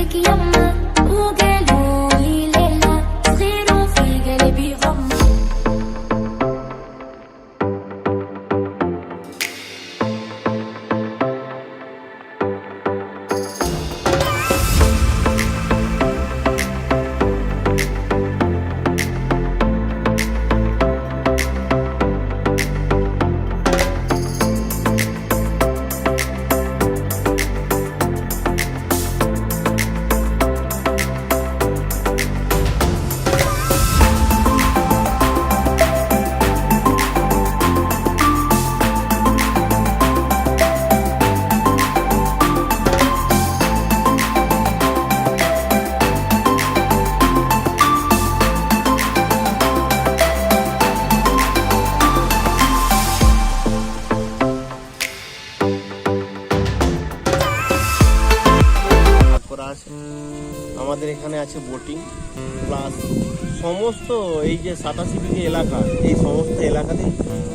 فيك يما وقالوا لي ليلى صغير وفي قلبي غمة. আমাদের এখানে আছে বোটিং প্লাস সমস্ত এই যে 87 বিঘে এলাকা, এই সমস্ত এলাকাতে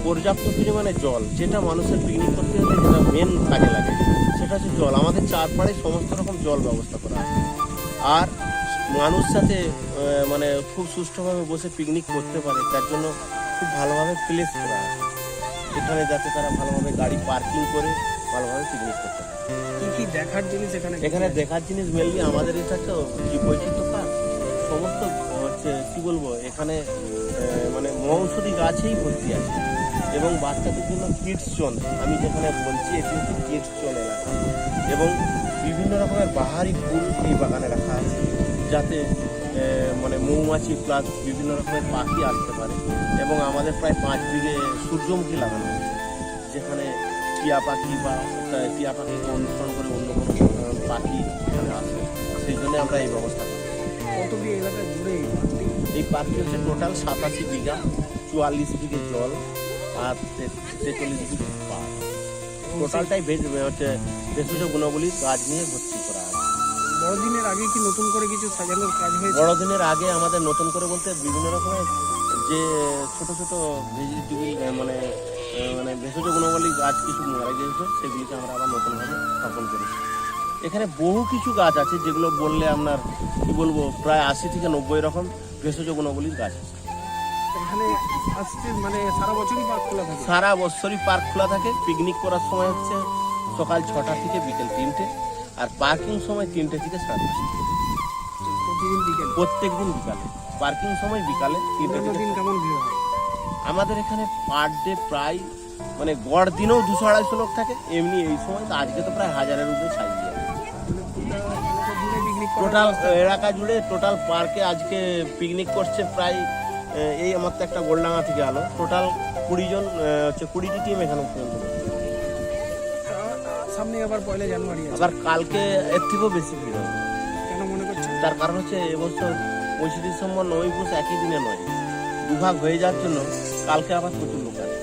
পর্যাপ্ত পরিমাণে জল, যেটা মানুষের পিকনিক করতে হলে যেটা মেন কাজে লাগে সেটা হচ্ছে জল। আমাদের চারপাড়ে সমস্ত রকম জল ব্যবস্থা করা আছে, আর মানুষ যাতে মানে খুব সুষ্ঠুভাবে বসে পিকনিক করতে পারে তার জন্য খুব ভালোভাবে প্লেস করা আছে এখানে, যাতে তারা ভালোভাবে গাড়ি পার্কিং করে ভালোভাবে পিকনিক করতে পারে। কি কি দেখার জিনিস এখানে দেখার জিনিস মেনলি আমাদের এটা তো বৈচিত্র্য পার্ক, সমস্ত হচ্ছে কি বলবো, এখানে মানে মৌসুমী গাছেই ভর্তি আছে এবং বাচ্চাদের জন্য কিডস জোন, আমি যেখানে বলছি এটি হচ্ছে কিডস জোন এলাকা, এবং বিভিন্ন রকমের বাহারি ফুল এই বাগানে রাখা আছে যাতে মানে মৌমাছি প্লাস বিভিন্ন রকমের পাখি আসতে পারে। এবং আমাদের প্রায় 5 বিঘে সূর্যমুখী লাগানো হয়েছে, যেখানে টিয়া পাখি বা টিয়া পাখিকে অনুসরণ করে অন্য কোনো পাখি এখানে আসে, সেই জন্য আমরা এই ব্যবস্থা করি। কত বিঘে এলাকা জুড়ে এই পার্কটি হচ্ছে টোটাল 87 বিঘা, 44 বিঘে জল আর 43 বিঘে পার্ক। টোটালটাই হচ্ছে ভেষজ গুণাবলী গাছ নিয়ে ভর্তি করা আছে। বড়দিনের আগে কি নতুন করে কিছু সাজানোর কাজ হয়েছে? বড়দিনের আগে আমাদের নতুন করে বলতে বিভিন্ন রকমের যে ছোট ছোট ভেজিটেবল মানে মানে ভেষজ গুণাবলী গাছ কিছু মারা গিয়েছে, সেগুলিকে আমরা আবার নতুনভাবে স্থাপন করেছি। এখানে বহু কিছু গাছ আছে যেগুলো বললে আপনার কি বলবো প্রায় 80 থেকে 90 রকম ভেষজ গুণাবলীর গাছ আছে। এখানে আসছে মানে সারা বছরই পার্ক খোলা থাকে? সারা বছরই পার্ক খোলা থাকে। পিকনিক করার সময় হচ্ছে সকাল 6টা থেকে বিকেল 3টে, আর পার্কিং সময় 3টে থেকে 7:30। প্রতিদিন বিকেল? প্রত্যেক দিন বিকালে, পার্কিং সময় বিকালে 3টে থেকে। দিন কেমন ভিড় হয়? আমাদের এখানে পার ডে প্রায় মানে গড় দিনেও 200-250 লোক থাকে, এমনি এই সময় তো আজকে তো প্রায় 1000-এর উপরে ছাড়িয়ে যায়। টোটাল এলাকা জুড়ে টোটাল পার্কে আজকে পিকনিক করছে প্রায় এই আমার তো একটা গোলডাঙ্গা থেকে আলো, টোটাল 20 জন হচ্ছে 20টি টিম এখানে পর্যন্ত। সামনে আবার 1 জানুয়ারি, আবার কালকে এর থেকেও বেশি ভিড় হবে। কেন মনে করছেন? তার কারণ হচ্ছে এবছর 25 ডিসেম্বর 9 পুষ একই দিনে নয়, দুভাগ হয়ে যাওয়ার জন্য কালকে আবার প্রচুর লোক আছে।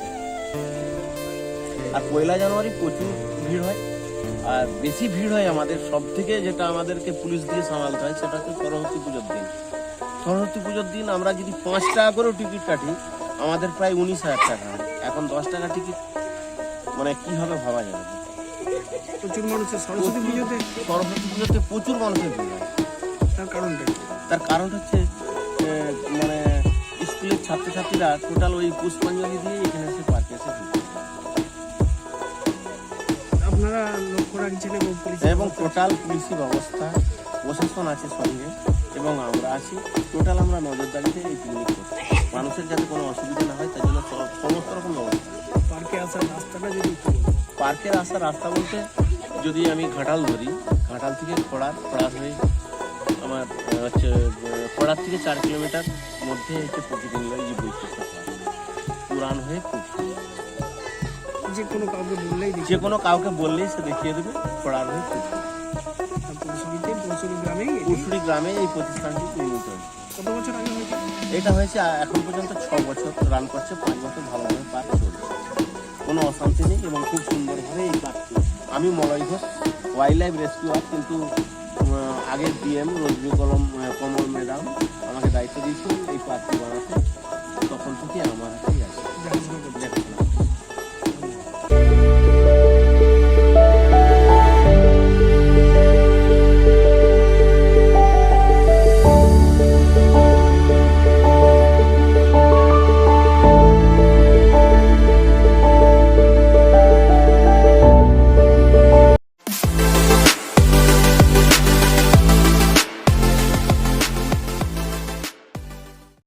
আর 1 জানুয়ারি প্রচুর ভিড় হয়, আর বেশি ভিড় হয় আমাদের সব থেকে যেটা আমাদেরকে পুলিশ দিয়ে সামালতে হয় সেটা হচ্ছে সরস্বতী পুজোর দিন। সরস্বতী পুজোর দিন আমরা যদি 5 টাকা করেও টিকিট কাটি আমাদের প্রায় 19,000 টাকা হয়। এখন 10 টাকা টিকিট মানে কীভাবে ভাবা যাবে। প্রচুর মানুষের সরস্বতী পুজোতে প্রচুর মানুষের ভিড় হয়। তার কারণটা হচ্ছে মানে স্কুলের ছাত্রছাত্রীরা টোটাল ওই পুষ্পাঞ্জলি দিয়ে এখানে এসে পার্কে এসে আপনারা লক্ষ্য রাখছেন এবং টোটাল পুলিশি ব্যবস্থা প্রশাসন আছে সঙ্গে এবং আমরা আছি, টোটাল আমরা নজরদারিতে এই পিকনিক করছি, মানুষের যাতে কোনো অসুবিধা না হয় তার জন্য সমস্ত রকম ব্যবস্থা। পার্কে আসার রাস্তাটা যদি পার্কের আসার রাস্তা বলতে যদি আমি ঘাটাল ধরি, ঘাটাল থেকে খড়ার হয়ে আমার হচ্ছে খড়ার থেকে 4 কিলোমিটার মধ্যে হচ্ছে প্রতিদিন এই যে বৈশিষ্ট্য পুরান হয়ে যে কোনো কাউকে বললেই সে দেখিয়ে দেবে খড়ার হয়ে পুরসুরি গ্রামে এই প্রতিষ্ঠানটি নির্মিত হয়েছে। কত বছর আগে হয়েছে? এটা হয়েছে এখন পর্যন্ত 6 বছর রান করছে, 5 বছর ভালোভাবে পার্ক চলছে, কোনো অশান্তি নেই এবং খুব সুন্দরভাবে এই পার্কটি। আমি Malay Ghosh, wild life rescuer, কিন্তু আগের ডিএম রজনী কমল ম্যাডাম আমাকে দায়িত্ব দিয়েছিলেন এই পার্কটি বানাতে, তখন থেকে আমার হাতেই আছে।